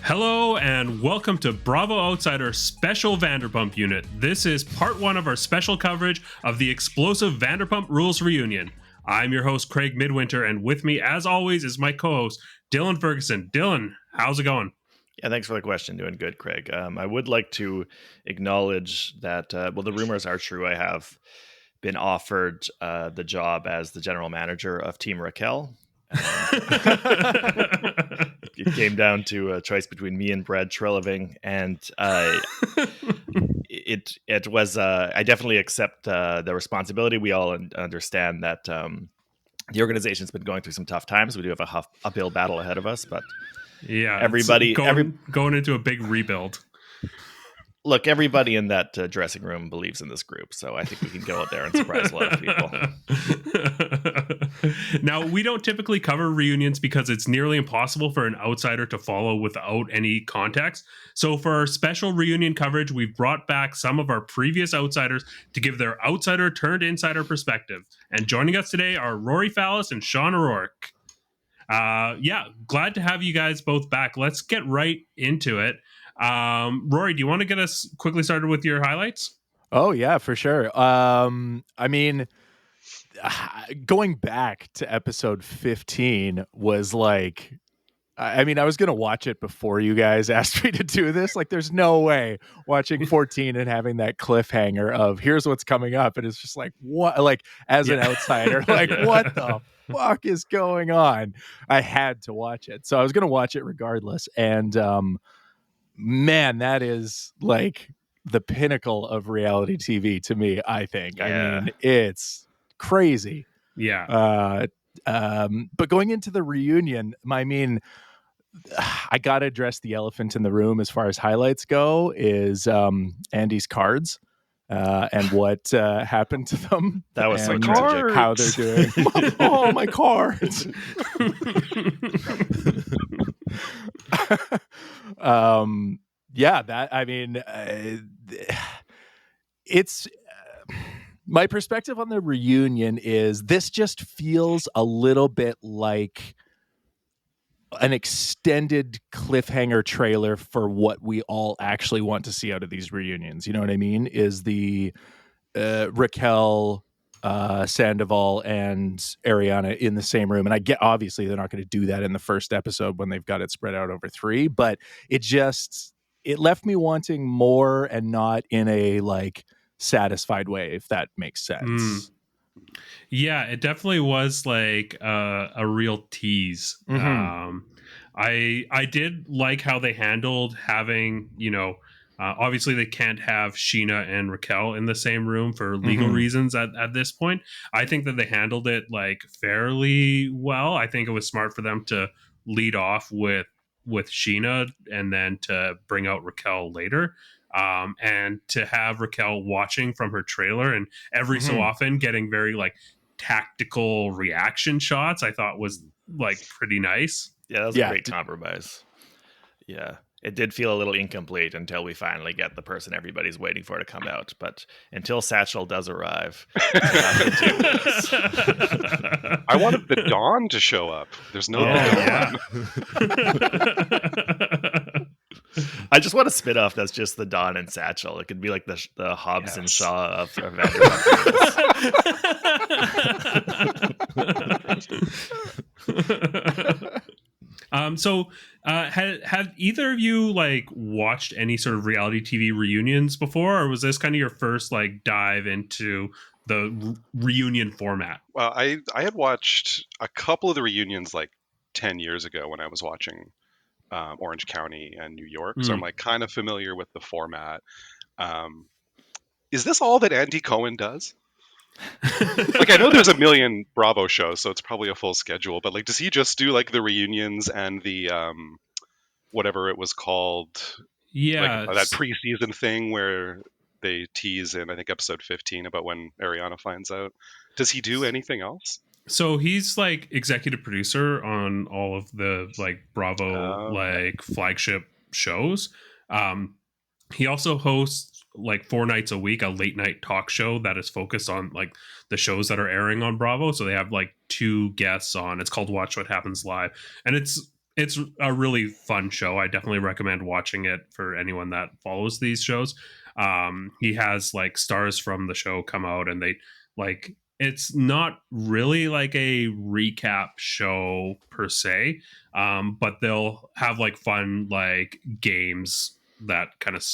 Hello and welcome to Bravo Outsider Special Vanderpump Unit. This is part one of our special coverage of the explosive Vanderpump Rules Reunion. I'm your host, Craig Midwinter, and with me, as always, is my co-host, Dylan Ferguson. Dylan, how's it going? Yeah, thanks for the question. Doing good, Craig. I would like to acknowledge that, the rumors are true. I have been offered the job as the general manager of Team Raquel. It came down to a choice between me and Brad Treliving, and it was. I definitely accept the responsibility. We all understand that the organization's been going through some tough times. We do have a uphill battle ahead of us, but yeah, everybody going into a big rebuild. Look, everybody in that dressing room believes in this group, so I think we can go out there and surprise a lot of people. Now, we don't typically cover reunions because it's nearly impossible for an outsider to follow without any context. So for our special reunion coverage, we've brought back some of our previous outsiders to give their outsider turned insider perspective. And joining us today are Rory Fallis and Sean O'Rourke. Glad to have you guys both back. Let's get right into it. Rory, do you want to get us quickly started with your highlights? Oh, yeah, for sure. Going back to episode 15 was like, I was going to watch it before you guys asked me to do this. Like, there's no way watching 14 and having that cliffhanger of here's what's coming up. And it's just like, what? Like, as an outsider, like, what the fuck is going on? I had to watch it. So I was going to watch it regardless. And, man, that is like the pinnacle of reality TV to me, I think. Yeah. I mean, it's crazy. Yeah. But going into the reunion, I got to address the elephant in the room as far as highlights go is Andy's cards and what happened to them. That was so tragic. How they're doing. Oh, my cards. It's my perspective on the reunion is this just feels a little bit like an extended cliffhanger trailer for what we all actually want to see out of these reunions. You know what I mean? Is the Raquel, Sandoval and Ariana in the same room. And I get, obviously they're not going to do that in the first episode when they've got it spread out over 3, but it left me wanting more and not in a like satisfied way, if that makes sense. Yeah, it definitely was like a real tease. Mm-hmm. I did like how they handled having, obviously they can't have Sheana and Raquel in the same room for legal reasons at this point. I think that they handled it like fairly well. I think it was smart for them to lead off with Sheana and then to bring out Raquel later. And to have Raquel watching from her trailer and every so often getting very like tactical reaction shots, I thought was like pretty nice. Yeah, that was a great compromise. Yeah. It did feel a little incomplete until we finally get the person everybody's waiting for to come out. But until Satchel does arrive, I wanted the Dawn to show up. There's no Dawn. I just want to spit off that's just the Dawn and Satchel. It could be like the Hobbs and Shaw of Vanderpump. Have either of you like watched any sort of reality TV reunions before, or was this kind of your first like dive into the reunion format? Well, I had watched a couple of the reunions like 10 years ago when I was watching Orange County and New York, so I'm like kind of familiar with the format. Is this all that Andy Cohen does? Like, I know there's a million Bravo shows, so it's probably a full schedule, but like, does he just do like the reunions and the whatever it was called, like, that preseason thing where they tease in, I think, episode 15 about when Ariana finds out? Does he do anything else? So he's like executive producer on all of the like Bravo like flagship shows. He also hosts like 4 nights a week a late night talk show that is focused on like the shows that are airing on Bravo. So they have like 2 guests on. It's called Watch What Happens Live, and it's a really fun show. I definitely recommend watching it for anyone that follows these shows. He has like stars from the show come out, and they like, it's not really like a recap show per se, but they'll have like fun like games that kind of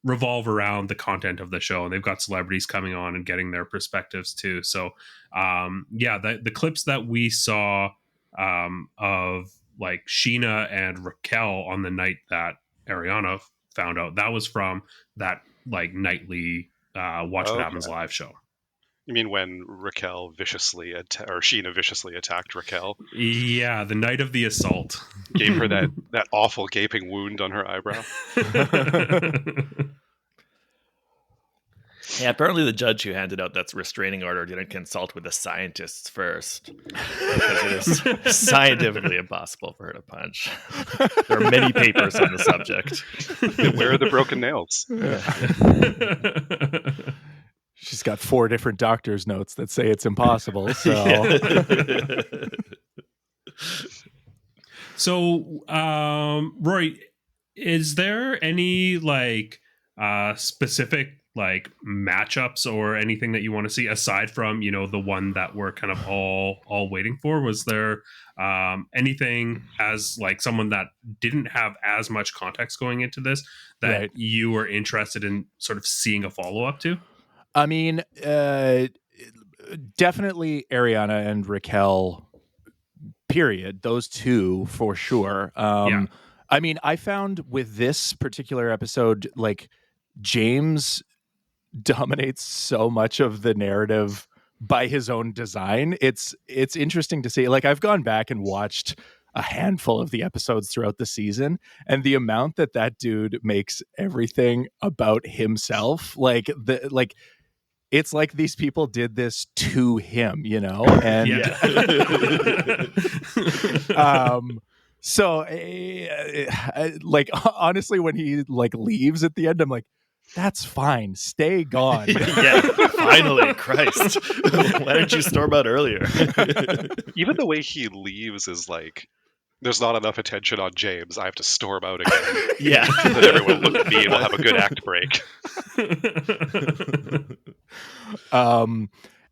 revolve around the content of the show, and they've got celebrities coming on and getting their perspectives too. So the clips that we saw of like Sheana and Raquel on the night that Ariana found out, that was from that like nightly Watch What Happens Live show. You mean when Raquel or Sheena viciously attacked Raquel? Yeah, the night of the assault. Gave her that awful gaping wound on her eyebrow. Yeah, apparently the judge who handed out that restraining order didn't consult with the scientists first, because it is scientifically impossible for her to punch. There are many papers on the subject. Where are the broken nails? She's got 4 different doctor's notes that say it's impossible. So, So, Roy, is there any like specific like matchups or anything that you want to see aside from, you know, the one that we're kind of all waiting for? Was there anything as like someone that didn't have as much context going into this that you were interested in sort of seeing a follow-up to? I mean, definitely Ariana and Raquel, period. Those 2 for sure. I mean, I found with this particular episode, like James dominates so much of the narrative by his own design. It's interesting to see. Like, I've gone back and watched a handful of the episodes throughout the season, and the amount that dude makes everything about himself, it's like these people did this to him, you know? And so like, honestly, when he like leaves at the end, I'm like, that's fine. Stay gone. Yeah, finally, Christ. Why didn't you storm out earlier? Even the way he leaves is like, there's not enough attention on James. I have to storm out again. Yeah. Then everyone look at me and we'll have a good act break.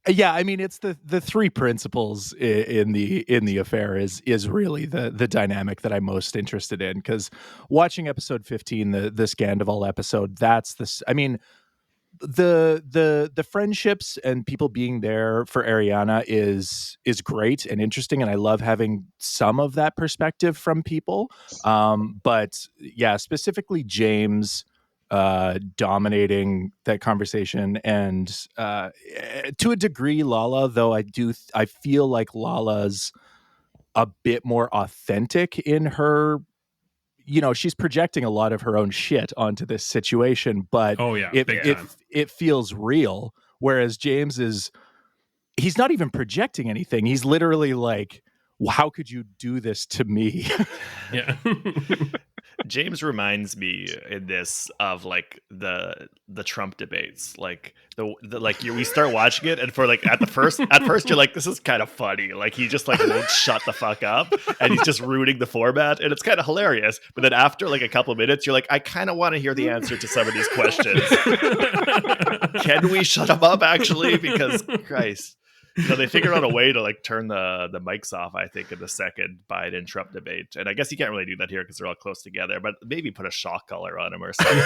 Yeah, I mean, it's the 3 principles in the affair is really the dynamic that I'm most interested in, because watching episode 15, the Sandoval episode, I mean, the friendships and people being there for Ariana is great and interesting, and I love having some of that perspective from people. But yeah, specifically James dominating that conversation, and to a degree Lala, though I feel like Lala's a bit more authentic in her, you know, she's projecting a lot of her own shit onto this situation, but it feels real, whereas James he's not even projecting anything. He's literally like, well, how could you do this to me? Yeah. James reminds me in this of like the Trump debates, like we start watching it, and for like at first you're like, this is kind of funny, like he just like won't shut the fuck up, and he's just ruining the format, and it's kind of hilarious. But then after like a couple of minutes, you're like, I kind of want to hear the answer to some of these questions. Can we shut him up actually? Because Christ. So they figured out a way to like turn the mics off, I think, in the second Biden-Trump debate. And I guess you can't really do that here because they're all close together, but maybe put a shock collar on him or something.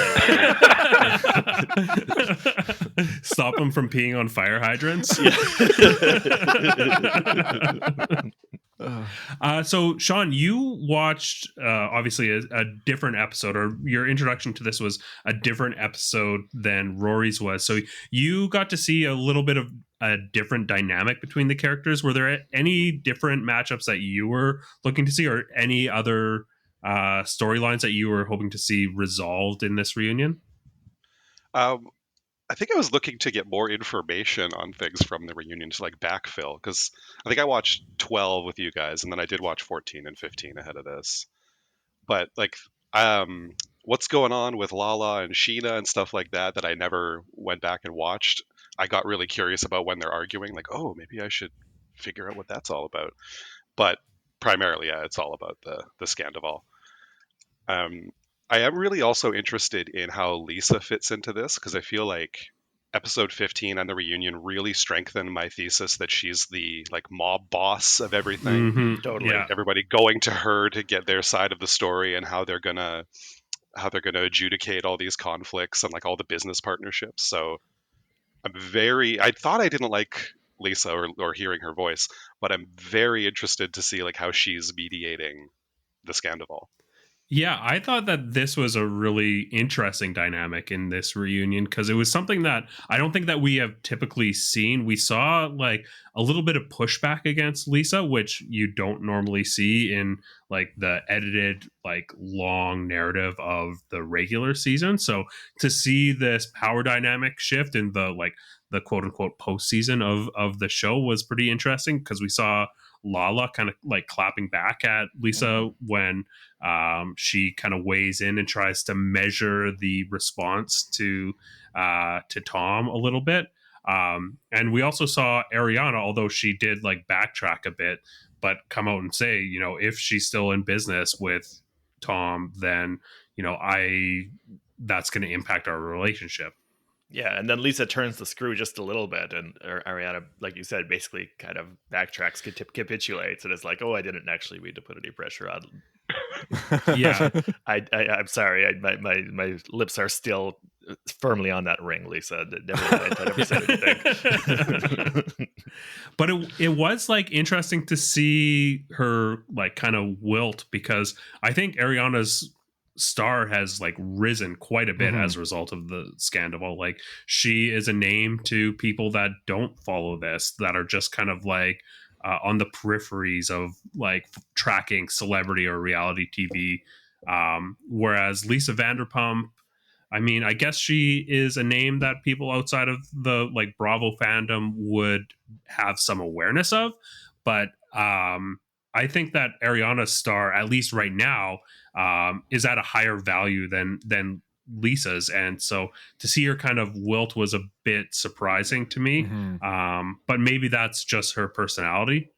Stop him from peeing on fire hydrants. So Sean, you watched obviously a different episode, or your introduction to this was a different episode than Rory's was. So you got to see a little bit of a different dynamic between the characters. Were there any different matchups that you were looking to see, or any other storylines that you were hoping to see resolved in this reunion? I think I was looking to get more information on things from the reunion to like backfill, because I think I watched 12 with you guys, and then I did watch 14 and 15 ahead of this. But like, what's going on with Lala and Sheena and stuff like that I never went back and watched. I got really curious about when they're arguing, like, oh, maybe I should figure out what that's all about. But primarily, yeah, it's all about the Scandoval. I am really also interested in how Lisa fits into this, because I feel like episode 15 and the reunion really strengthened my thesis that she's the like mob boss of everything. Mm-hmm. Totally. Yeah. Everybody going to her to get their side of the story, and how they're gonna adjudicate all these conflicts and like all the business partnerships. So I thought I didn't like Lisa or hearing her voice, but I'm very interested to see like how she's mediating the Scandoval. Yeah, I thought that this was a really interesting dynamic in this reunion, because it was something that I don't think that we have typically seen. We saw like a little bit of pushback against Lisa, which you don't normally see in like the edited, like long narrative of the regular season. So to see this power dynamic shift in the quote unquote postseason of the show was pretty interesting, because we saw Lala kind of like clapping back at Lisa when she kind of weighs in and tries to measure the response to Tom a little bit. And we also saw Ariana, although she did like backtrack a bit, but come out and say, you know, if she's still in business with Tom, then, you know, that's going to impact our relationship. Yeah, and then Lisa turns the screw just a little bit, and Ariana, like you said, basically kind of backtracks, capitulates, and is like, "Oh, I didn't actually mean to put any pressure on." Yeah, I'm sorry. My lips are still firmly on that ring, Lisa. I never said anything. But it was like interesting to see her like kind of wilt, because I think Ariana's star has like risen quite a bit as a result of the Scandoval. Like, she is a name to people that don't follow this, that are just kind of like on the peripheries of like tracking celebrity or reality TV. Whereas Lisa Vanderpump, I mean, I guess she is a name that people outside of the like Bravo fandom would have some awareness of, but I think that Ariana's star, at least right now, is at a higher value than Lisa's, and so to see her kind of wilt was a bit surprising to me. But maybe that's just her personality.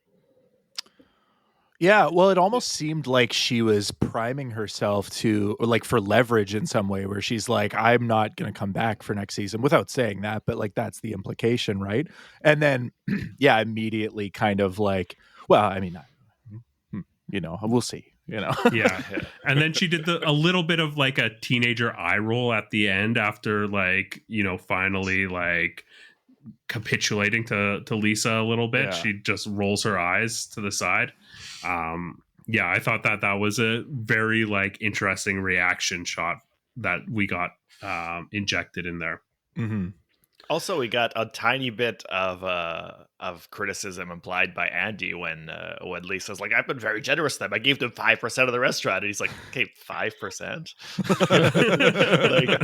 Yeah, well, it almost seemed like she was priming herself to, or like for leverage in some way, where she's like, I'm not going to come back for next season, without saying that, but like that's the implication, right? And then, yeah, immediately kind of like, well, I mean, you know, we'll see, you know? Yeah. And then she did a little bit of like a teenager eye roll at the end after like, you know, finally like capitulating to Lisa a little bit. Yeah. She just rolls her eyes to the side. Yeah, I thought that was a very like interesting reaction shot that we got injected in there. Also, we got a tiny bit of criticism implied by Andy when Lisa's like, "I've been very generous to them. I gave them 5% of the restaurant," and he's like, "Okay, 5%." Like,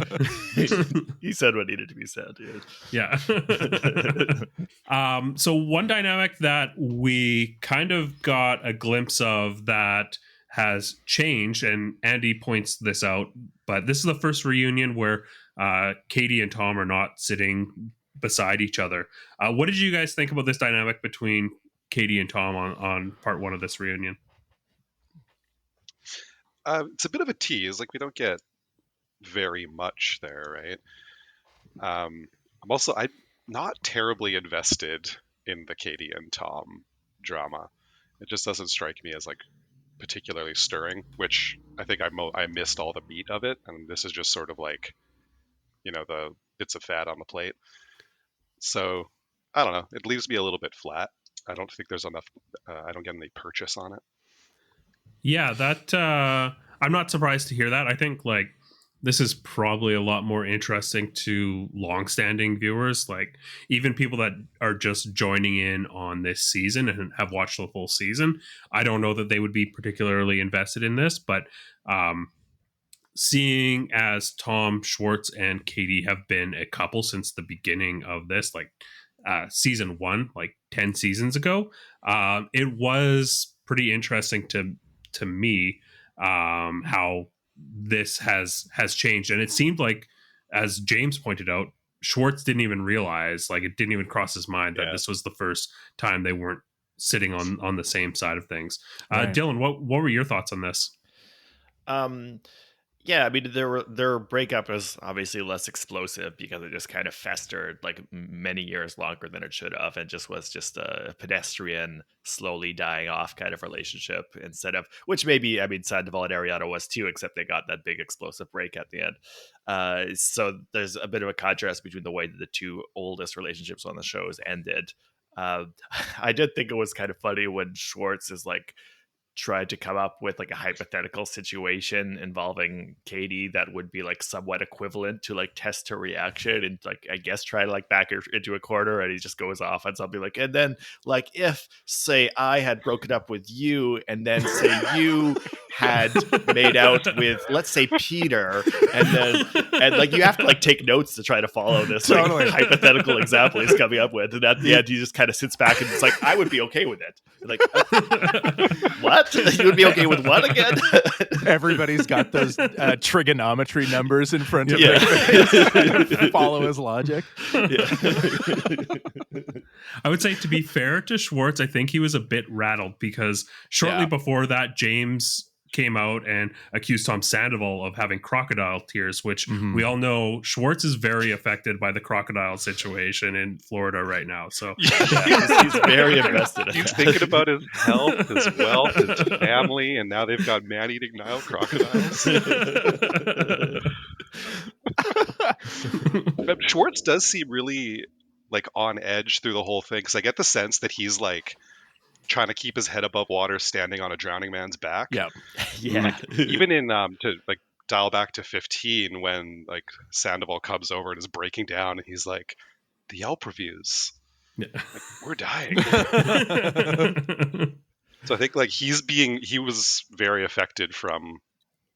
he said what needed to be said. Dude. Yeah. So one dynamic that we kind of got a glimpse of that has changed, and Andy points this out, but this is the first reunion where Katie and Tom are not sitting beside each other. What did you guys think about this dynamic between Katie and Tom on part one of this reunion? It's a bit of a tease. Like, we don't get very much there, right? I'm not terribly invested in the Katie and Tom drama. It just doesn't strike me as like particularly stirring, which I think I missed all the meat of it, and this is just sort of like, you know, the bits of fat on the plate. So I don't know. It leaves me a little bit flat. I don't think there's enough. I don't get any purchase on it. Yeah, that I'm not surprised to hear that. I think like this is probably a lot more interesting to longstanding viewers, like even people that are just joining in on this season and have watched the full season. I don't know that they would be particularly invested in this, but seeing as Tom, Schwartz, and Katie have been a couple since the beginning of this, like season one, like 10 seasons ago, it was pretty interesting to me how this has changed. And it seemed like, as James pointed out, Schwartz didn't even realize, like, it didn't even cross his mind that this was the first time they weren't sitting on the same side of things. Right. Dylan, what were your thoughts on this? Yeah, I mean, their breakup was obviously less explosive because it just kind of festered like many years longer than it should have, and just was just a pedestrian, slowly dying off kind of relationship instead of, which maybe, I mean, Sandoval and Ariana was too, except they got that big explosive break at the end. So there's a bit of a contrast between the way that the two oldest relationships on the shows ended. I did think it was kind of funny when Schwartz is like, tried to come up with like a hypothetical situation involving Katie that would be like somewhat equivalent to like test her reaction, and like, I guess, try to like back her into a corner, and he just goes off on something like, and then like, if say I had broken up with you, and then say you had made out with, let's say, Peter, and like, you have to like take notes to try to follow this like, hypothetical example he's coming up with, and at the end he just kind of sits back and it's like, I would be okay with it. Like, what? You would be okay with what again? Everybody's got those trigonometry numbers in front of their face. Follow his logic. I would say, to be fair to Schwartz, I think he was a bit rattled because shortly before that, James came out and accused Tom Sandoval of having crocodile tears, which we all know Schwartz is very affected by the crocodile situation in Florida right now. So he's very invested. He's thinking about his health, his wealth, his family, and now they've got man-eating Nile crocodiles. But Schwartz does seem really like on edge through the whole thing, because I get the sense that he's like trying to keep his head above water standing on a drowning man's back. Yeah. Like, even in to like dial back to 15, when like Sandoval comes over and is breaking down and he's like, the Yelp reviews, like, we're dying. So I think like he was very affected from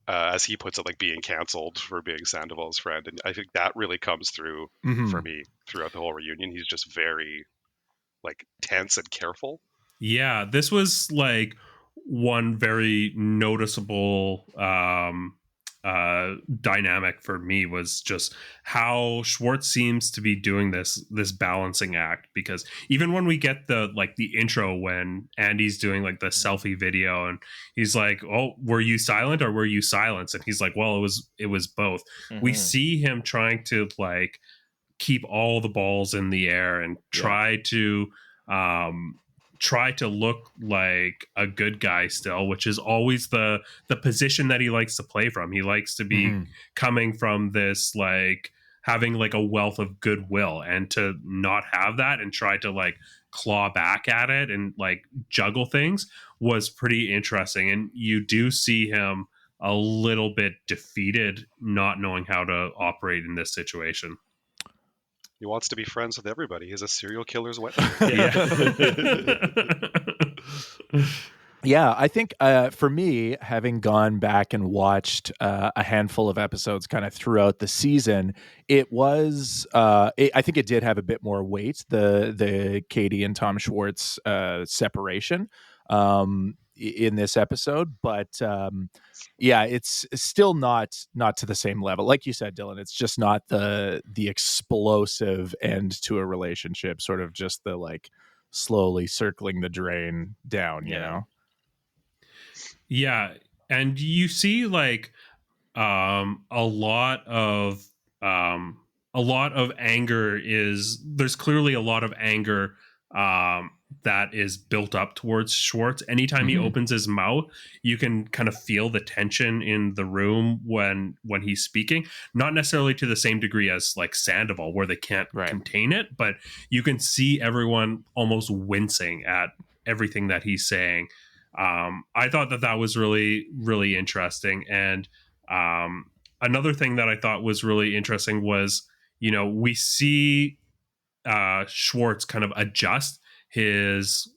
as he puts it, like being canceled for being Sandoval's friend, and I think that really comes through for me throughout the whole reunion. He's just very like tense and careful. Yeah, this was like one very noticeable dynamic for me, was just how Schwartz seems to be doing this balancing act, because even when we get the intro when Andy's doing like the selfie video and he's like, oh, were you silent or were you silenced? And he's like, well, it was both. We see him trying to like keep all the balls in the air and try to look like a good guy still, which is always the position that he likes to play from. He likes to be coming from this, like having like a wealth of goodwill, and to not have that and try to like claw back at it and like juggle things was pretty interesting. And you do see him a little bit defeated, not knowing how to operate in this situation. He wants to be friends with everybody. He's a serial killer's wet. Yeah, I think for me, having gone back and watched a handful of episodes kind of throughout the season, it was I think it did have a bit more weight, the Katie and Tom Schwartz separation in this episode, but yeah, it's still not to the same level. Like you said, Dylan, it's just not the explosive end to a relationship, sort of just the like slowly circling the drain down, you know? Yeah. And you see like a lot of anger there's clearly a lot of anger that is built up towards Schwartz. Anytime he opens his mouth, you can kind of feel the tension in the room when he's speaking. Not necessarily to the same degree as like Sandoval, where they can't contain it, but you can see everyone almost wincing at everything that he's saying. I thought that was really, really interesting. And another thing that I thought was really interesting was, we see Schwartz kind of adjust his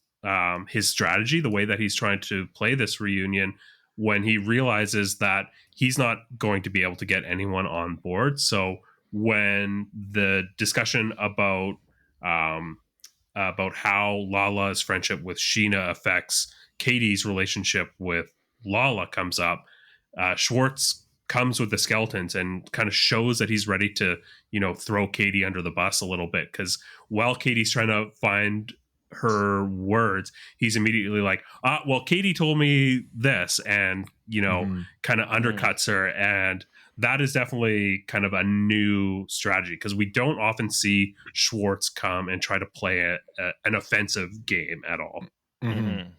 strategy, the way that he's trying to play this reunion, when he realizes that he's not going to be able to get anyone on board. So when the discussion about how Lala's friendship with Sheana affects Katie's relationship with Lala comes up, Schwartz comes with the skeletons and kind of shows that he's ready to, throw Katie under the bus a little bit. Because while Katie's trying to find her words, he's immediately like, well, Katie told me this, and, kind of undercuts her. And that is definitely kind of a new strategy, because we don't often see Schwartz come and try to play an offensive game at all. Mm-hmm.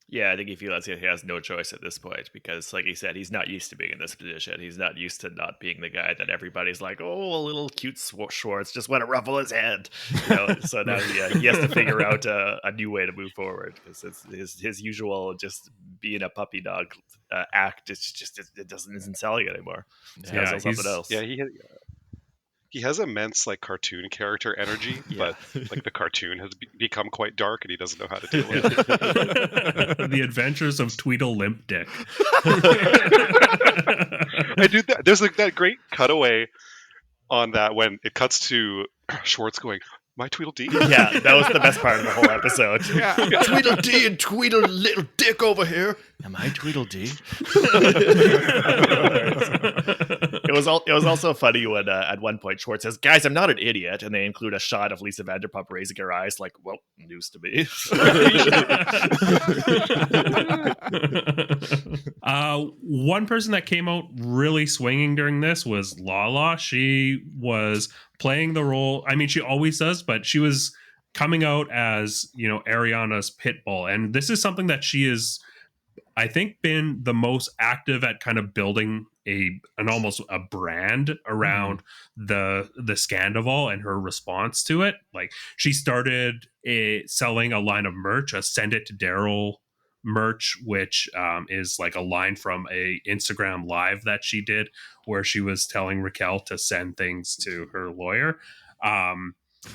Yeah, I think he feels he has no choice at this point, because, like he said, he's not used to being in this position. He's not used to not being the guy that everybody's like, oh, a little cute Schwartz just want to ruffle his head. So now he has to figure out a new way to move forward, because it's his usual just being a puppy dog act. It's just it isn't selling anymore. So Yeah, something else. Yeah, he has immense like cartoon character energy, but like the cartoon has become quite dark, and he doesn't know how to deal with it. The Adventures of Tweedle Limp Dick. I do that. There's like that great cutaway on that when it cuts to Schwartz going, "My Tweedledee." Yeah, that was the best part of the whole episode. Yeah. Tweedledee and Tweedle little dick over here. Am I Tweedledee? It was also funny when at one point Schwartz says, "Guys, I'm not an idiot," and they include a shot of Lisa Vanderpump raising her eyes like, "Well, news to me." One person that came out really swinging during this was Lala. She was playing the role. I mean, she always does, but she was coming out as, Ariana's pit bull. And this is something that she is, I think, been the most active at kind of building an almost a brand around the Sandoval and her response to it. Like, she started selling a line of merch, a Send It to Daryl merch, which is like a line from a Instagram live that she did where she was telling Raquel to send things to her lawyer.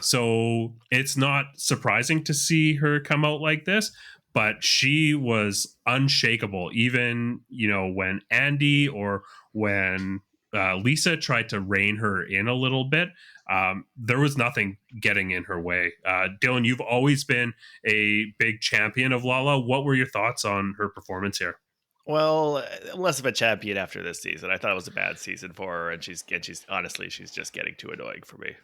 So it's not surprising to see her come out like this, but she was unshakable. Even, when Andy or when Lisa tried to rein her in a little bit, there was nothing getting in her way. Dylan, you've always been a big champion of Lala. What were your thoughts on her performance here? Well, less of a champion after this season. I thought it was a bad season for her, and she's honestly, she's just getting too annoying for me.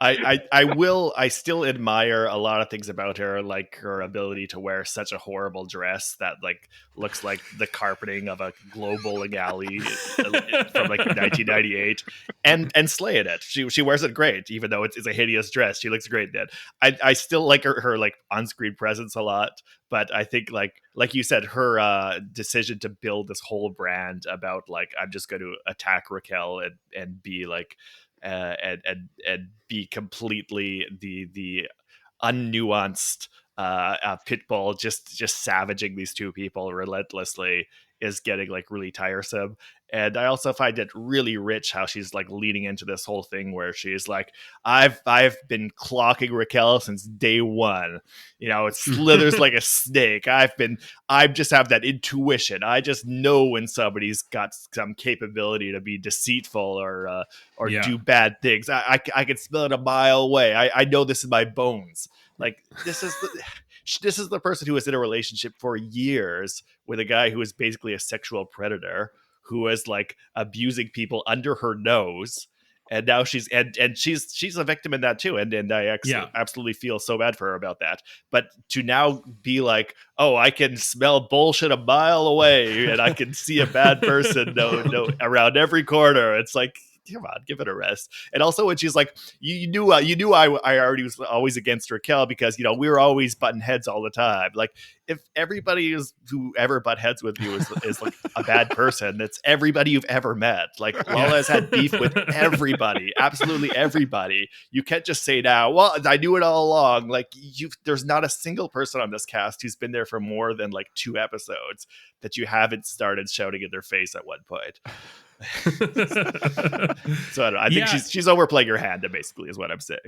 I still admire a lot of things about her, like her ability to wear such a horrible dress that like looks like the carpeting of a glow bowling alley from like 1998, and slay in it. She wears it great, even though it's a hideous dress. She looks great in it. I still like her like on-screen presence a lot, but I think like you said, her decision to build this whole brand about like, I'm just going to attack Raquel and be like and be completely the unnuanced pitbull, just savaging these two people relentlessly, is getting like really tiresome. And I also find it really rich how she's like leaning into this whole thing where she's like, I've been clocking Raquel since day one. It slithers like a snake. I just have that intuition. I just know when somebody's got some capability to be deceitful or do bad things. I can smell it a mile away. I know this in my bones. Like, this is the person who was in a relationship for years with a guy who is basically a sexual predator, who was like abusing people under her nose. And now she's a victim in that too. And I absolutely feel so bad for her about that. But to now be like, oh, I can smell bullshit a mile away and I can see a bad person no around every corner. It's like, come on, give it a rest. And also when she's like, you knew I already was always against Raquel because, we were always butting heads all the time. Like, if everybody who ever butt heads with you is like a bad person, that's everybody you've ever met. Like, Lala has had beef with everybody, absolutely everybody. You can't just say now, well, I knew it all along. Like, there's not a single person on this cast who's been there for more than like 2 episodes that you haven't started shouting in their face at one point. So I don't know. I think she's overplaying her hand, basically, is what I'm saying.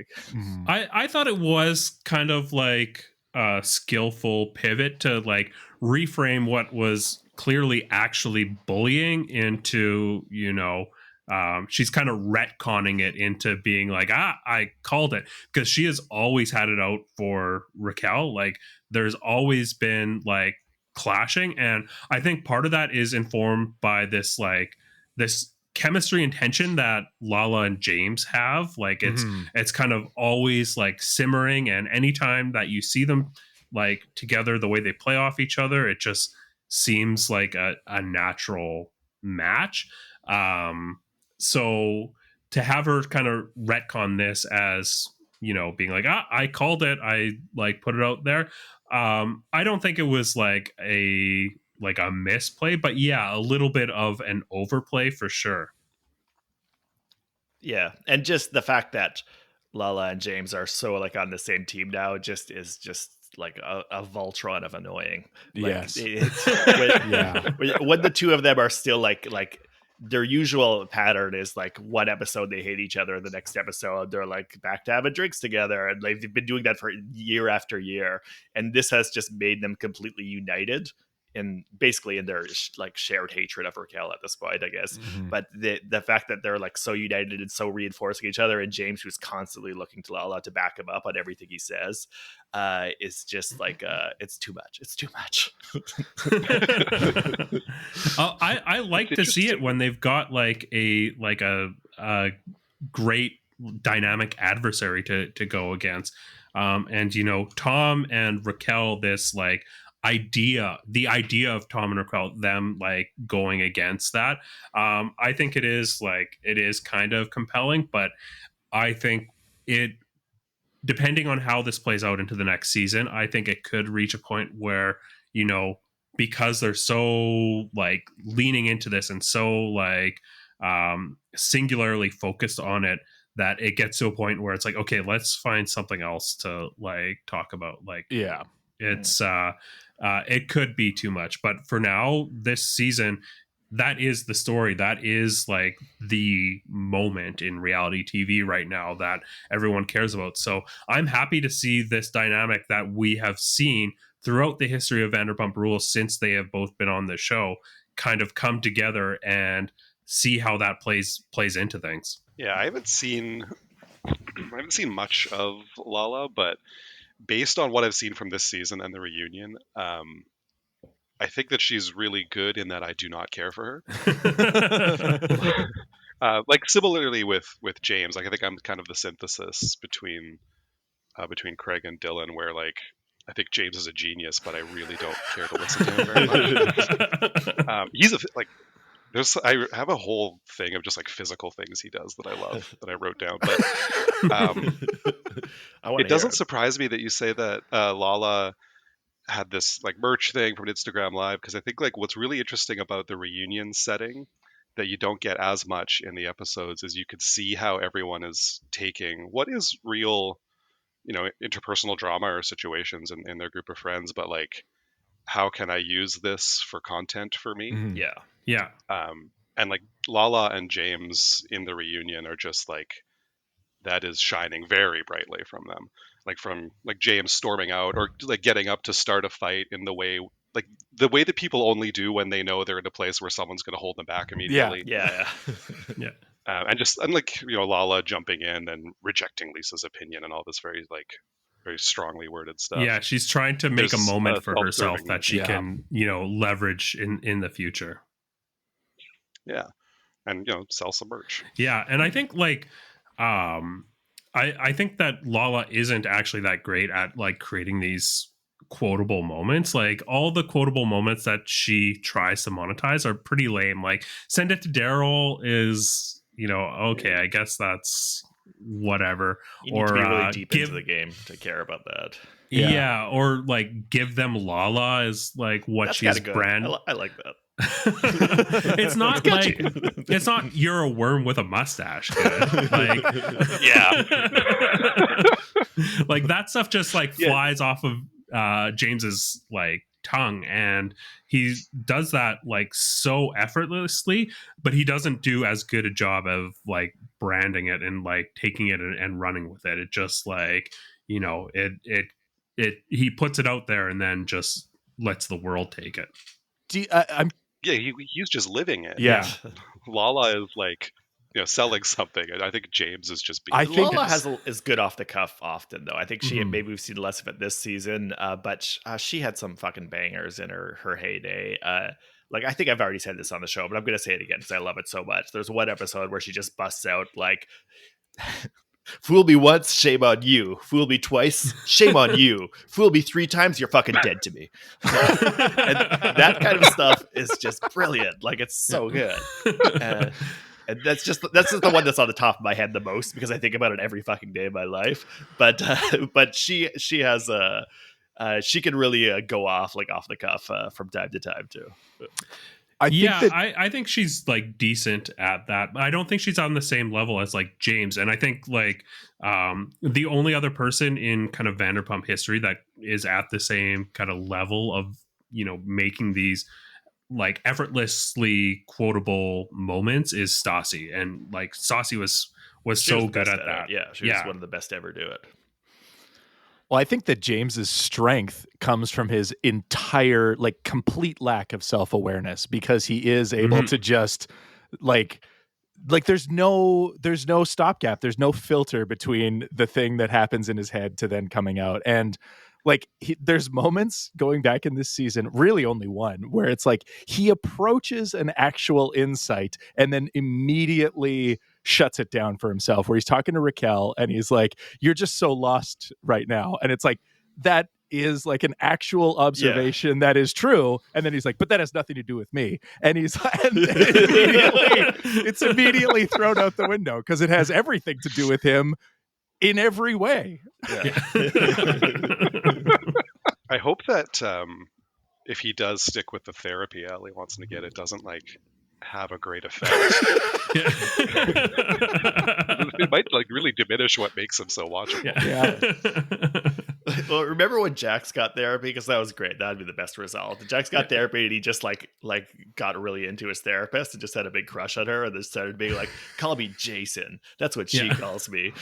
I thought it was kind of like a skillful pivot to like reframe what was clearly actually bullying into, she's kind of retconning it into being like, I called it, because she has always had it out for Raquel. Like, there's always been like clashing, and I think part of that is informed by this chemistry and tension that Lala and James have. Like it's kind of always like simmering, and anytime that you see them like together, the way they play off each other, it just seems like a natural match. So to have her kind of retcon this as, you know, being like, I called it, I like put it out there. I don't think it was like a misplay, but yeah, a little bit of an overplay for sure. Yeah, and just the fact that Lala and James are so like on the same team now just is just like a Voltron of annoying. Like, yes. When the two of them are still like their usual pattern is like one episode they hate each other, the next episode they're like back to having drinks together, and they've been doing that for year after year, and this has just made them completely united in basically in their like shared hatred of Raquel at this point, I guess. But the fact that they're like so united and so reinforcing each other, and James, who's constantly looking to Lala to back him up on everything he says, is just like it's too much. It's too much. I like to see it when they've got like a great dynamic adversary to go against. And you know, Tom and Raquel, this like the idea of Tom and Raquel, them like going against that, I think it is kind of compelling, but I think it, depending on how this plays out into the next season, I think it could reach a point where, you know, because they're so like leaning into this and so like singularly focused on it, that it gets to a point where it's like, okay, let's find something else to like talk about. Like, yeah, it's it could be too much, but for now, this season, that is the story. That is like the moment in reality TV right now that everyone cares about. So I'm happy to see this dynamic that we have seen throughout the history of Vanderpump Rules since they have both been on the show kind of come together and see how that plays into things. Yeah, I haven't seen much of Lala, but based on what I've seen from this season and the reunion, I think that she's really good in that I do not care for her. Like similarly with James, like I think I'm kind of the synthesis between Craig and Dylan, where like I think James is a genius, but I really don't care to listen to him very much. He's I have a whole thing of just like physical things he does that I love that I wrote down, but it doesn't surprise me that you say that Lala had this like merch thing from Instagram Live, because I think like what's really interesting about the reunion setting that you don't get as much in the episodes is you could see how everyone is taking what is real, you know, interpersonal drama or situations in their group of friends, but like, how can I use this for content for me? Yeah. And like Lala and James in the reunion are just like, that is shining very brightly from them. Like from like James storming out or like getting up to start a fight in the way that people only do when they know they're in a place where someone's going to hold them back immediately. Yeah. And like, you know, Lala jumping in and rejecting Lisa's opinion and all this very strongly worded stuff. Yeah, she's trying to make a moment for herself that she can, you know, leverage in the future. Yeah. And, you know, sell some merch. Yeah, and I think like I think that Lala isn't actually that great at like creating these quotable moments. Like all the quotable moments that she tries to monetize are pretty lame. Like send it to Daryl is, you know, okay, I guess that's whatever. You need to be really deep into the game to care about that. Yeah, or like give them Lala is like what that's she's brand. I like that. It's not like it's not you're a worm with a mustache, dude. Like like that stuff just like flies off of James's like tongue, and he does that like so effortlessly, but he doesn't do as good a job of like branding it and like taking it and running with it. It just like, you know, it he puts it out there and then just lets the world take it. He's just living it. Yeah. Lala is like selling something. And I think James is just being. I think Lala is good off the cuff often, though. I think maybe we've seen less of it this season, but she had some fucking bangers in her heyday. Like, I think I've already said this on the show, but I'm going to say it again because I love it so much. There's one episode where she just busts out like, "Fool me once, shame on you. Fool me twice, shame on you. Fool me 3 times, you're fucking dead to me." And that kind of stuff is just brilliant. Like, it's so good. And that's just the one that's on the top of my head the most because I think about it every fucking day of my life. But she has she can really go off the cuff from time to time too. I think she's like decent at that. I don't think she's on the same level as like James. And I think like the only other person in kind of Vanderpump history that is at the same kind of level of, making these like effortlessly quotable moments is Stassi. And like Stassi was so good at that. Yeah, she was one of the best to ever do it. Well, I think that James's strength comes from his entire, like, complete lack of self-awareness because he is able to just, like there's no stopgap. There's no filter between the thing that happens in his head to then coming out. And like, there's moments going back in this season, really only one, where it's like he approaches an actual insight and then immediately shuts it down for himself, where he's talking to Raquel and he's like, "You're just so lost right now." And it's like, that is like an actual observation that is true. And then he's like, "But that has nothing to do with me." And it's immediately thrown out the window because it has everything to do with him in every way. I hope that if he does stick with the therapy Allie wants him to get, it doesn't like have a great effect. It might like really diminish what makes him so watchable. Well, remember when Jax got therapy? Because that was great. That'd be the best result. Jax got therapy and he just like got really into his therapist and just had a big crush on her and then started being like, "Call me Jason. That's what she calls me."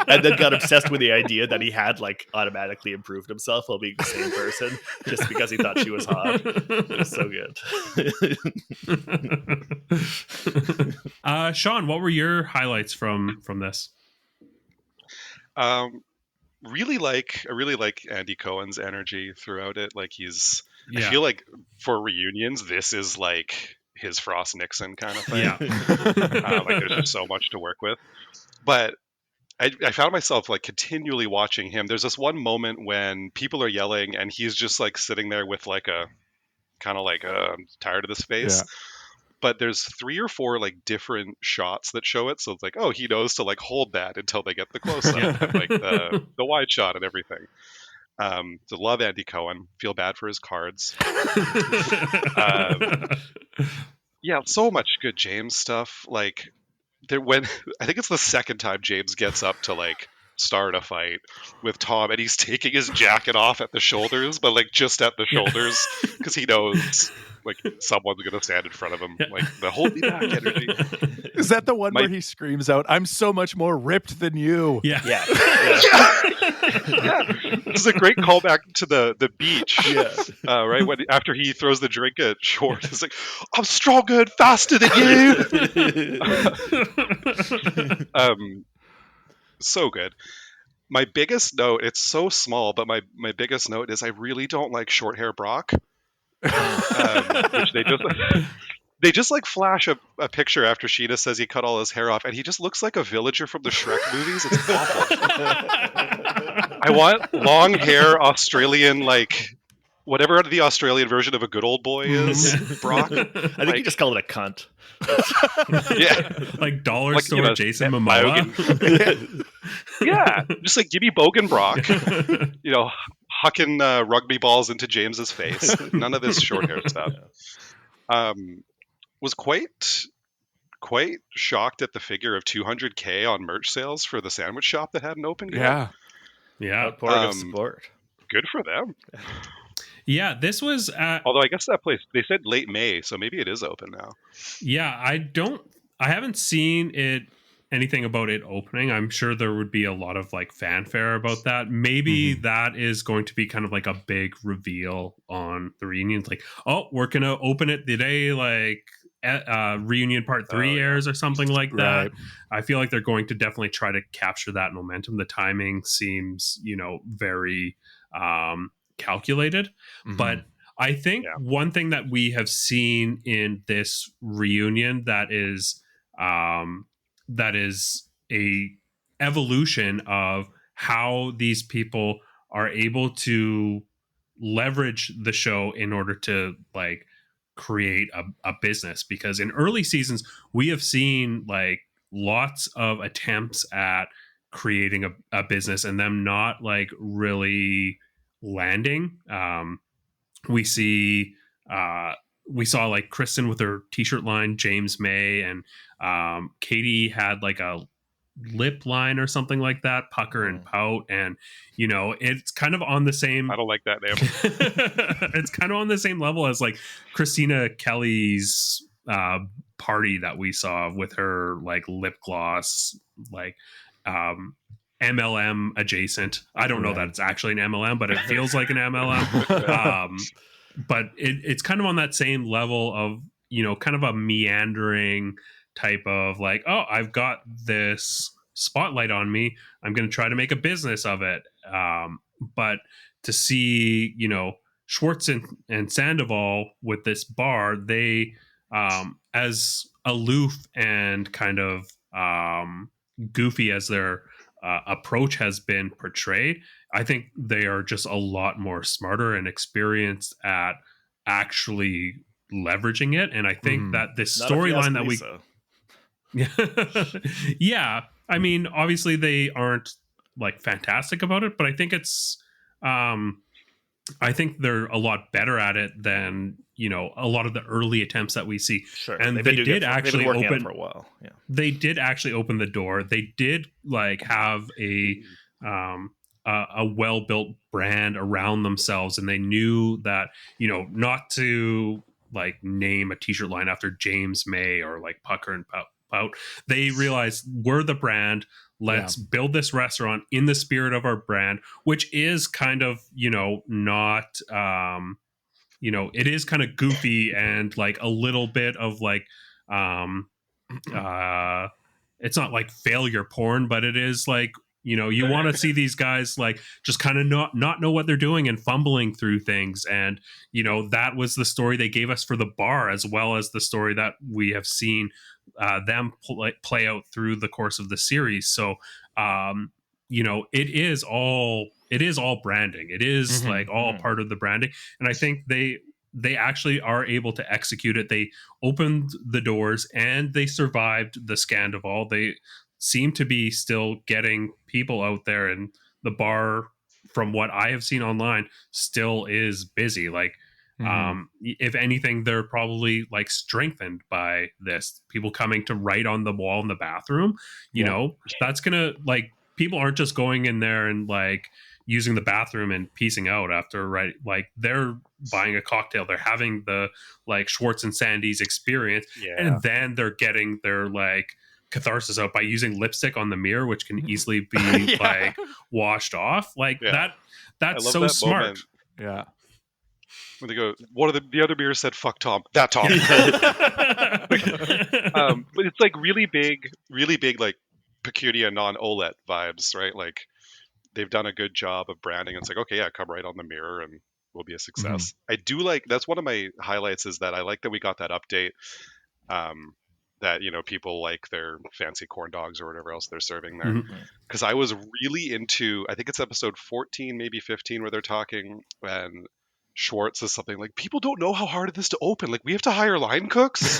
And then got obsessed with the idea that he had like automatically improved himself while being the same person just because he thought she was hot. It was so good. Sean, what were your highlights from this? I really like Andy Cohen's energy throughout it. Like I feel like for reunions, this is like his Frost Nixon kind of thing. Like there's just so much to work with. But I found myself like continually watching him. There's this one moment when people are yelling and he's just like sitting there with like a kind of like I'm tired of this face. But there's 3 or 4 like different shots that show it, so it's like, oh, he knows to like hold that until they get the close up, and like the wide shot and everything. So love Andy Cohen. Feel bad for his cards. So much good James stuff. Like when I think it's the second time James gets up to like start a fight with Tom, and he's taking his jacket off at the shoulders, but like just at the shoulders because he knows like someone's gonna stand in front of him. Like the hold me back energy. Is that the one where he screams out, "I'm so much more ripped than you"? Yeah. This is a great callback to the beach. Right when after he throws the drink at Schwartz, it's like, "I'm stronger and faster than you." So good. My biggest note, it's so small, but my biggest note is I really don't like short hair Brock. Which they just like flash a picture after Sheena says he cut all his hair off, and he just looks like a villager from the Shrek movies. It's awful. I want long hair Australian, like whatever the Australian version of a good old boy is. Brock. I think you just call it a cunt. Like dollar store Jason Momoa. Just like give me Bogan Brock. Hucking rugby balls into James's face. None of this short hair stuff. Was quite shocked at the figure of $200K on merch sales for the sandwich shop that hadn't opened yet. Outpouring of support. Good for them. Yeah, this was although I guess that place, they said late May, so maybe it is open now. I haven't seen anything about it opening. I'm sure there would be a lot of like fanfare about that. Maybe that is going to be kind of like a big reveal on the reunions. Like, oh, we're gonna open it the day like Reunion Part 3 airs or something like that. Right. I feel like they're going to definitely try to capture that momentum. The timing seems, very calculated. But I think one thing that we have seen in this reunion that is a evolution of how these people are able to leverage the show in order to like create a business, because in early seasons we have seen like lots of attempts at creating a business and them not like really landing. We see we saw like Kristen with her t-shirt line, James May, and Katie had like a lip line or something like that, pucker and pout, and it's kind of on the same, I don't like that name. it's kind of on the same level as like Christina Kelly's party that we saw with her like lip gloss, like MLM adjacent. I don't know that it's actually an MLM, but it feels like an MLM. But it's kind of on that same level of, kind of a meandering type of like, oh, I've got this spotlight on me, I'm going to try to make a business of it. But to see, Schwartz and Sandoval with this bar, they, as aloof and kind of goofy as their approach has been portrayed, I think they are just a lot more smarter and experienced at actually leveraging it. And I think that this storyline that we yeah, I mean, obviously they aren't like fantastic about it, but I think it's I think they're a lot better at it than a lot of the early attempts that we see. Sure. And they did actually open for a while. Yeah, they did actually open the door. They did like have a well-built brand around themselves, and they knew that not to like name a t-shirt line after James May or like pucker and pout. They realized we're the brand. Let's build this restaurant in the spirit of our brand, which is kind of not it is kind of goofy and like a little bit of like it's not like failure porn, but it is like you want to see these guys like just kind of not know what they're doing and fumbling through things. And that was the story they gave us for the bar, as well as the story that we have seen them play out through the course of the series. So it is all branding. It is like all part of the branding, and I think they actually are able to execute it. They opened the doors and they survived the Scandival. They seem to be still getting people out there, and the bar, from what I have seen online, still is busy. Like if anything, they're probably like strengthened by this, people coming to write on the wall in the bathroom. That's gonna, like, people aren't just going in there and like using the bathroom and piecing out after, right? Like they're buying a cocktail, they're having the like Schwartz and Sandy's experience, and then they're getting their like catharsis out by using lipstick on the mirror, which can easily be like washed off. Like that's so smart. Moment. Yeah. When they go, one of the other mirrors said, "Fuck Tom." That Tom. But it's like really big, like Pecunia non-OLED vibes, right? Like they've done a good job of branding. It's like, okay, yeah, come right on the mirror and we'll be a success. I do like, that's one of my highlights, is that I like that we got that update. That people like their fancy corn dogs or whatever else they're serving there, because I was really into, I think it's episode 14, maybe 15, where they're talking, and Schwartz is something like, people don't know how hard it is to open, like we have to hire line cooks.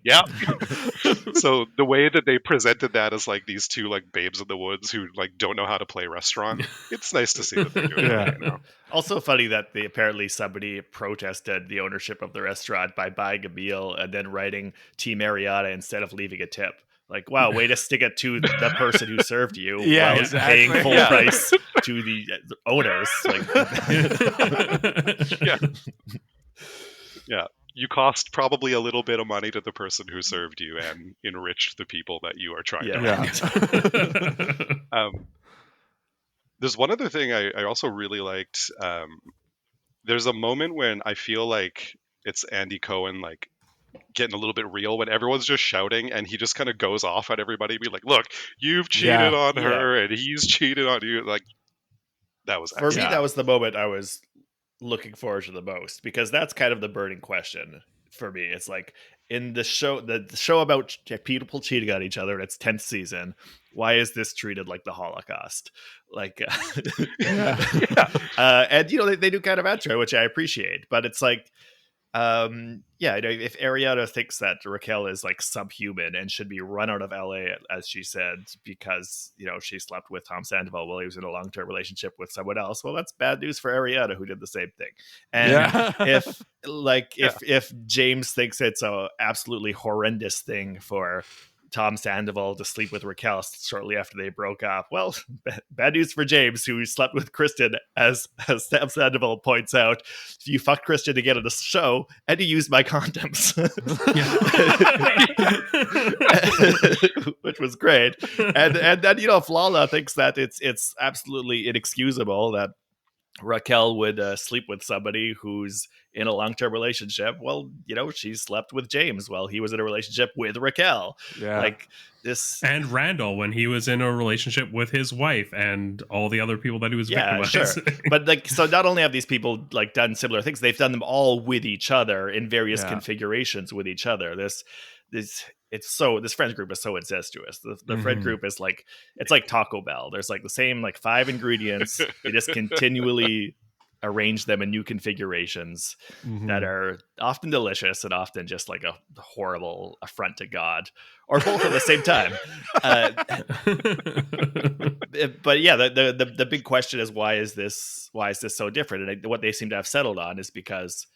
Yeah. So the way that they presented that as like these two like babes in the woods who like don't know how to play restaurant, it's nice to see that they're doing that. Also funny that apparently somebody protested the ownership of the restaurant by buying a meal and then writing Team Marietta instead of leaving a tip. Like, wow, way to stick it to the person who served you while paying full price to the owners. Like, yeah. You cost probably a little bit of money to the person who served you and enriched the people that you are trying to run. There's one other thing I also really liked. There's a moment when I feel like it's Andy Cohen like getting a little bit real when everyone's just shouting and he just kind of goes off at everybody, be like, look, you've cheated on her and he's cheated on you. Like, that was For me, excellent. that was the moment I was looking forward to the most, because that's kind of the burning question for me. It's like, in the show about people cheating on each other in its 10th season, why is this treated like the Holocaust? Like, and they do kind of outro, which I appreciate, but it's like, if Ariana thinks that Raquel is like subhuman and should be run out of LA, as she said, because she slept with Tom Sandoval while he was in a long-term relationship with someone else, well, that's bad news for Ariana, who did the same thing. And if James thinks it's a absolutely horrendous thing for Tom Sandoval to sleep with Raquel shortly after they broke up, well, bad news for James, who slept with Kristen, as Sam Sandoval points out. You fucked Kristen to get on the show, and you used my condoms, which was great. And then if Lala thinks that it's absolutely inexcusable that Raquel would sleep with somebody who's in a long-term relationship, well, she slept with James while he was in a relationship with Raquel. Like this. And Randall, when he was in a relationship with his wife and all the other people that he was victimizing. Sure. But so not only have these people like done similar things, they've done them all with each other in various configurations with each other. This friend group is so incestuous. The friend group is like, it's like Taco Bell. There's like the same like 5 ingredients. They just continually arrange them in new configurations that are often delicious and often just like a horrible affront to God, or both at the same time. But yeah, the big question is, why is this so different? And what they seem to have settled on is because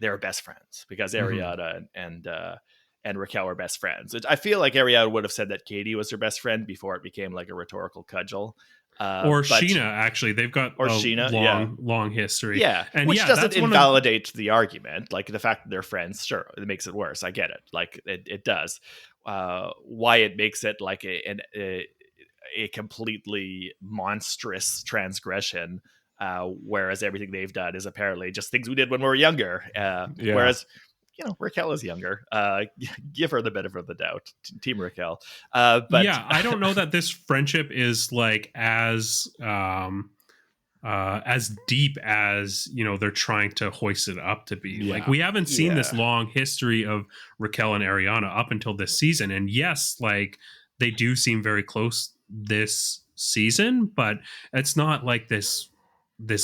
they're best friends, because Ariana and Raquel are best friends. I feel like Ariana would have said that Katie was her best friend before it became like a rhetorical cudgel. Or Sheana, actually. They've got long history. Yeah, and which doesn't invalidate the argument. Like, the fact that they're friends, sure, it makes it worse. I get it. Like, it does. Why it makes it like a completely monstrous transgression, whereas everything they've done is apparently just things we did when we were younger. Whereas Raquel is younger. Give her the benefit of the doubt, Team Raquel. But yeah, I don't know that this friendship is like as deep as they're trying to hoist it up to be. Like, we haven't seen this long history of Raquel and Ariana up until this season, and yes, like, they do seem very close this season, but it's not like this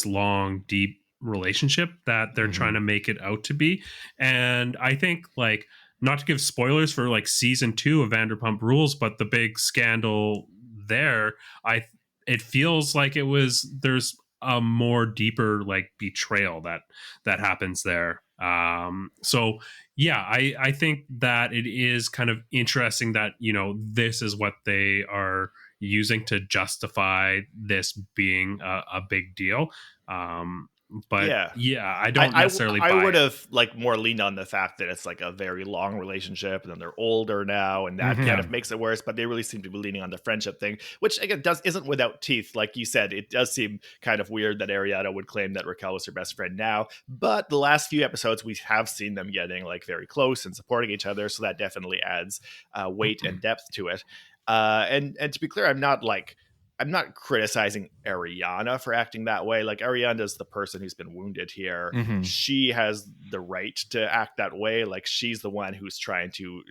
long, deep relationship that they're trying to make it out to be. And I think, like, not to give spoilers for like season 2 of Vanderpump Rules, but the big scandal there, it feels like there's a more deeper like betrayal that happens there. So yeah, I think that it is kind of interesting that this is what they are using to justify this being a big deal. But I don't necessarily buy I would have like more leaned on the fact that it's like a very long relationship and then they're older now, and that kind of makes it worse. But they really seem to be leaning on the friendship thing, which again isn't without teeth. Like you said, it does seem kind of weird that Ariana would claim that Raquel was her best friend now. But the last few episodes, we have seen them getting like very close and supporting each other. So that definitely adds weight and depth to it. And to be clear, I'm not criticizing Ariana for acting that way. Like, Ariana's the person who's been wounded here. She has the right to act that way. Like, she's the one who's trying to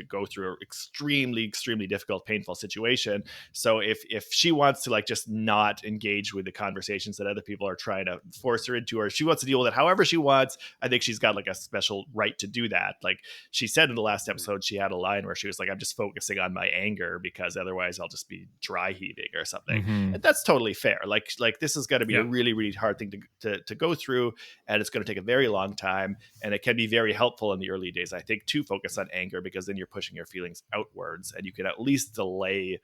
go through an extremely, extremely difficult, painful situation. So if she wants to like just not engage with the conversations that other people are trying to force her into, or she wants to deal with it however she wants, I think she's got like a special right to do that. Like, she said in the last episode, she had a line where she was like, I'm just focusing on my anger because otherwise I'll just be dry heaving or something. And that's totally fair. Like this is going to be a really, really hard thing to go through, and it's going to take a very long time, and it can be very helpful in the early days, I think, to focus on anger, because then you're pushing your feelings outwards and you can at least delay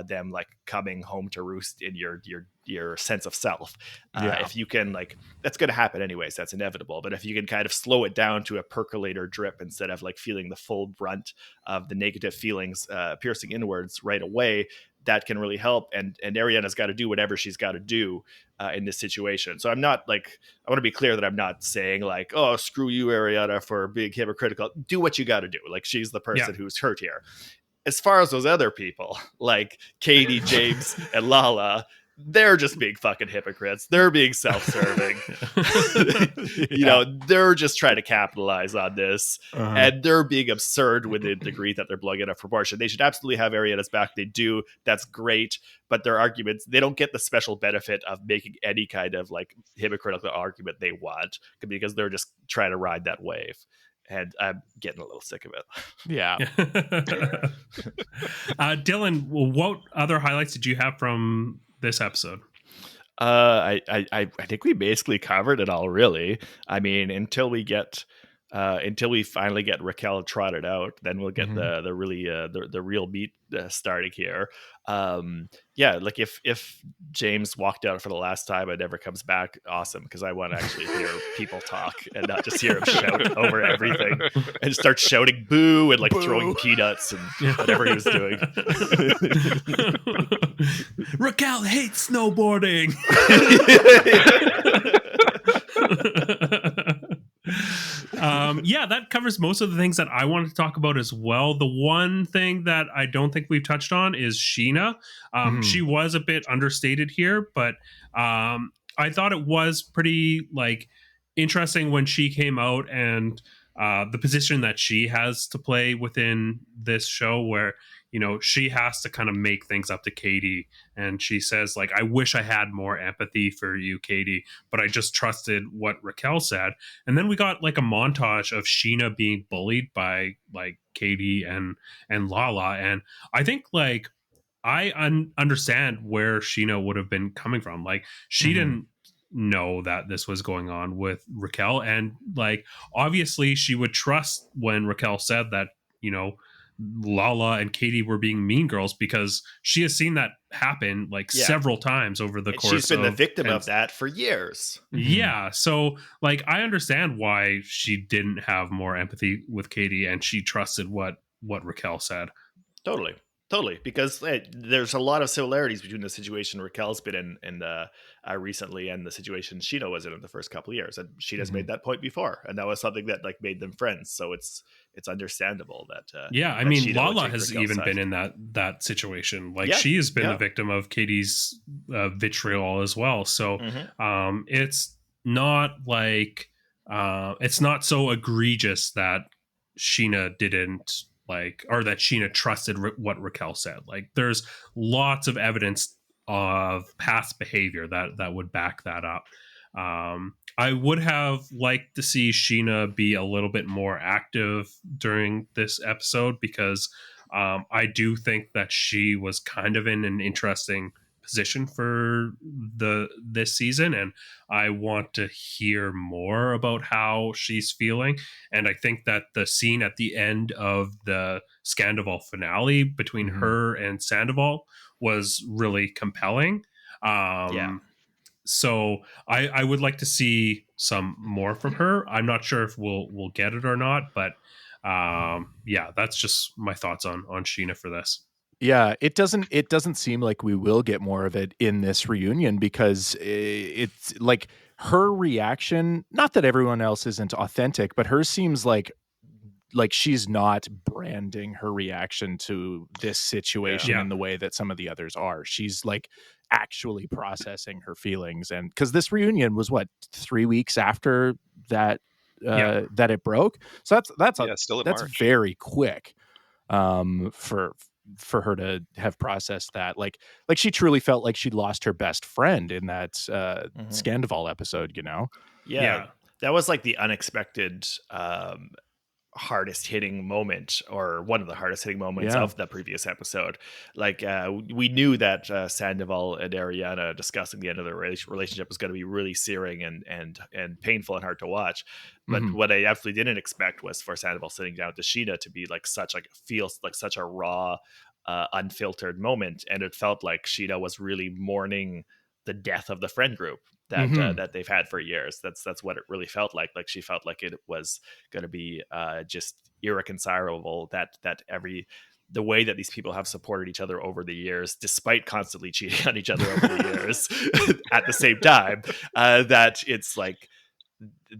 them like coming home to roost in your sense of self. If you can, like, that's going to happen anyways, that's inevitable, but if you can kind of slow it down to a percolator drip instead of like feeling the full brunt of the negative feelings piercing inwards right away, that can really help. And Ariana's got to do whatever she's got to do in this situation. So I'm not like, I want to be clear that I'm not saying like, oh, screw you, Ariana, for being hypocritical. Do what you got to do. Like, she's the person who's hurt here. As far as those other people, like Katie, James, and Lala, they're just being fucking hypocrites. They're being self-serving. You know, they're just trying to capitalize on this. And they're being absurd with the degree that they're blowing it up proportion. They should absolutely have Ariana's back. They do. That's great. But their arguments, they don't get the special benefit of making any kind of like hypocritical argument they want, because they're just trying to ride that wave. And I'm getting a little sick of it. Yeah. Dylan, what other highlights did you have from this episode? I think we basically covered it all, really. I mean, until we finally get Raquel trotted out, then we'll get the real meat starting here. Like if James walked out for the last time and never comes back, awesome, because I want to actually hear people talk and not just hear him shout over everything and start shouting boo and like boo, throwing peanuts and whatever he was doing. Raquel hates snowboarding. That covers most of the things that I wanted to talk about as well. The one thing that I don't think we've touched on is Sheana. She was a bit understated here, but I thought it was pretty like interesting when she came out, and the position that she has to play within this show, where, you know, she has to kind of make things up to Katie. And she says, like, I wish I had more empathy for you, Katie, but I just trusted what Raquel said. And then we got like a montage of Sheana being bullied by like Katie and Lala. And I think like I understand where Sheana would have been coming from. Like, she didn't know that this was going on with Raquel. And like, obviously she would trust when Raquel said that, you know, Lala and Katie were being mean girls, because she has seen that happen like several times over the course. She's been the victim of that for years. Yeah. So like, I understand why she didn't have more empathy with Katie, and she trusted what Raquel said. Totally, because there's a lot of similarities between the situation Raquel's been in recently and the situation Sheena was in the first couple of years, and Sheena's made that point before, and that was something that like made them friends. So it's understandable that. I mean, Sheena Lala has Raquel's even been in that situation. Like, she has been the victim of Katie's vitriol as well. So it's not like it's not so egregious that Sheena didn't like, or that Sheena trusted what Raquel said. Like, there's lots of evidence of past behavior that would back that up. I would have liked to see Sheena be a little bit more active during this episode, because I do think that she was kind of in an interesting position for this season, and I want to hear more about how she's feeling. And I think that the scene at the end of the Sandoval finale between her and Sandoval was really compelling. So I would like to see some more from her. I'm not sure if we'll get it or not, but that's just my thoughts on Sheena for this. Yeah, it doesn't seem like we will get more of it in this reunion, because it's like her reaction, not that everyone else isn't authentic, but hers seems like she's not branding her reaction to this situation in the way that some of the others are. She's like actually processing her feelings. And because this reunion was 3 weeks after that that it broke. So that's very quick for her to have processed that. Like she truly felt like she'd lost her best friend in that Sandoval episode, you know? Yeah. That was like the unexpected hardest hitting moment, or one of the hardest hitting moments of the previous episode. Like we knew that Sandoval and Ariana discussing the end of their relationship was going to be really searing and painful and hard to watch. But what I absolutely didn't expect was for Sandoval sitting down to Sheena to be feels like such a raw, unfiltered moment. And it felt like Sheena was really mourning the death of the friend group that they've had for years. That's what it really felt like. Like, she felt like it was going to be just irreconcilable, that the way that these people have supported each other over the years, despite constantly cheating on each other over the years at the same time, that it's like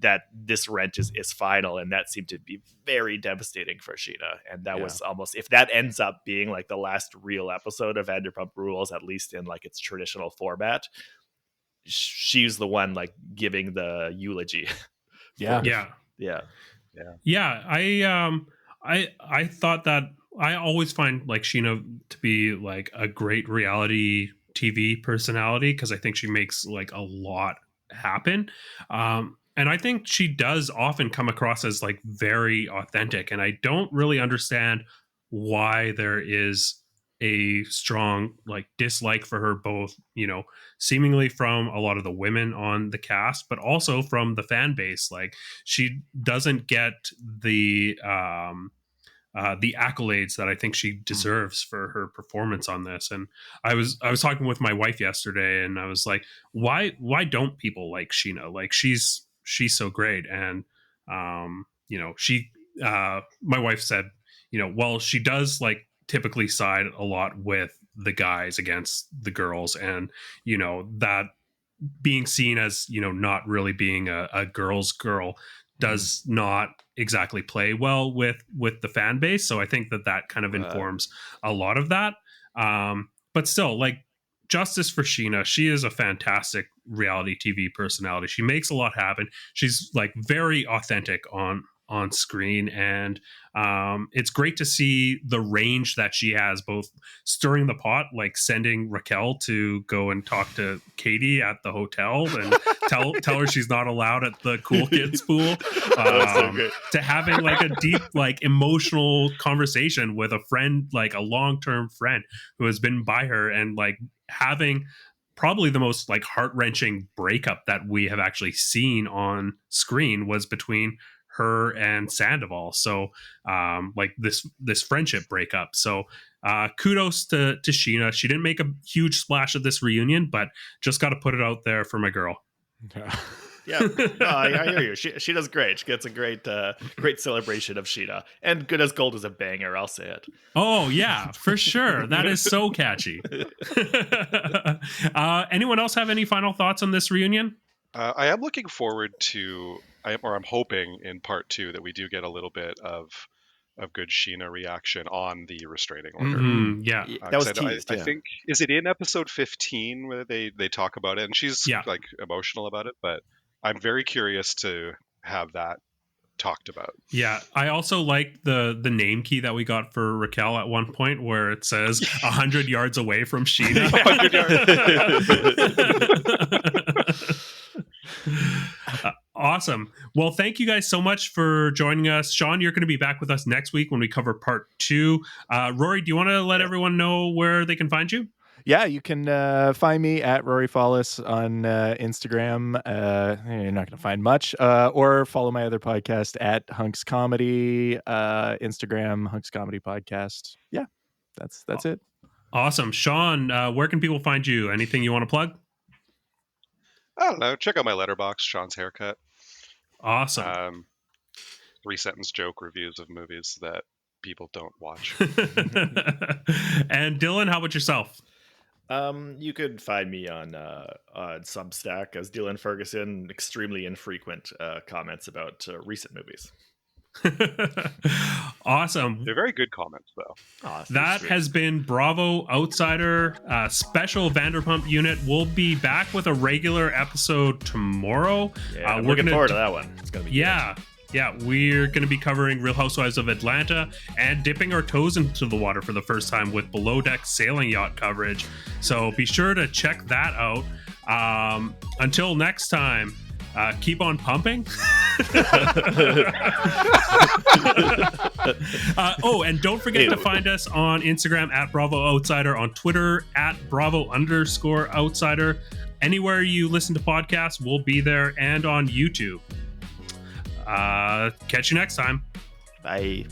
that this rent is final, and that seemed to be very devastating for Sheena. And that was almost, if that ends up being like the last real episode of Vanderpump Rules, at least in like its traditional format, she's the one like giving the eulogy. Yeah. I thought that I always find like Sheena to be like a great reality TV personality, because I think she makes like a lot happen. And I think she does often come across as like very authentic, and I don't really understand why there is a strong like dislike for her, both, you know, seemingly from a lot of the women on the cast, but also from the fan base. Like, she doesn't get the accolades that I think she deserves for her performance on this. And I was talking with my wife yesterday, and I was like, why don't people like Sheena? Like, she's so great. And you know, my wife said, you know, well, she does like typically side a lot with the guys against the girls, and you know, that being seen as, you know, not really being a girl's girl does not exactly play well with the fan base. So I think that kind of informs a lot of that. But still, like, justice for Sheena. She is a fantastic reality TV personality. She makes a lot happen. She's like very authentic on screen, and it's great to see the range that she has, both stirring the pot, like sending Raquel to go and talk to Katie at the hotel and tell her she's not allowed at the cool kids pool, to having like a deep, like emotional conversation with a friend, like a long-term friend who has been by her, and like having probably the most like heart-wrenching breakup that we have actually seen on screen was between her and Sandoval. So like this friendship breakup. So kudos to Sheena. She didn't make a huge splash at this reunion, but just got to put it out there for my girl. Yeah, no, I hear you. She does great. She gets a great celebration of Sheena. And Good as Gold is a banger, I'll say it. Oh, yeah, for sure. That is so catchy. Anyone else have any final thoughts on this reunion? I am looking forward to, I'm hoping in part 2 that we do get a little bit of good Sheena reaction on the restraining order. Mm-hmm. Yeah. That was teased, I think, is it in episode 15 where they talk about it, and she's like emotional about it, but I'm very curious to have that talked about. Yeah, I also like the name key that we got for Raquel at one point, where it says 100 yards away from Sheena. 100 yards. Awesome. Well, thank you guys so much for joining us. Sean, you're going to be back with us next week when we cover part 2. Rory, do you want to let everyone know where they can find you? Yeah, you can find me at Rory Follis on Instagram. You're not going to find much. Or follow my other podcast at Hunks Comedy, Instagram, Hunks Comedy Podcast. Yeah, that's it. Awesome. Sean, where can people find you? Anything you want to plug? I don't know. Check out my letterbox, Sean's Haircut. Awesome. 3-sentence joke reviews of movies that people don't watch. And Dylan, how about yourself? You could find me on Substack as Dylan Ferguson. Extremely infrequent comments about recent movies. Awesome. They're very good comments, though. That has been Bravo Outsider special Vanderpump unit. We'll be back with a regular episode tomorrow. Yeah, we're looking forward to that one. It's gonna be good. Yeah, we're going to be covering Real Housewives of Atlanta and dipping our toes into the water for the first time with below deck sailing yacht coverage. So be sure to check that out. Until next time, keep on pumping. And don't forget to find us on Instagram at Bravo Outsider, on Twitter at Bravo_Outsider. Anywhere you listen to podcasts, we'll be there, and on YouTube. Catch you next time. Bye.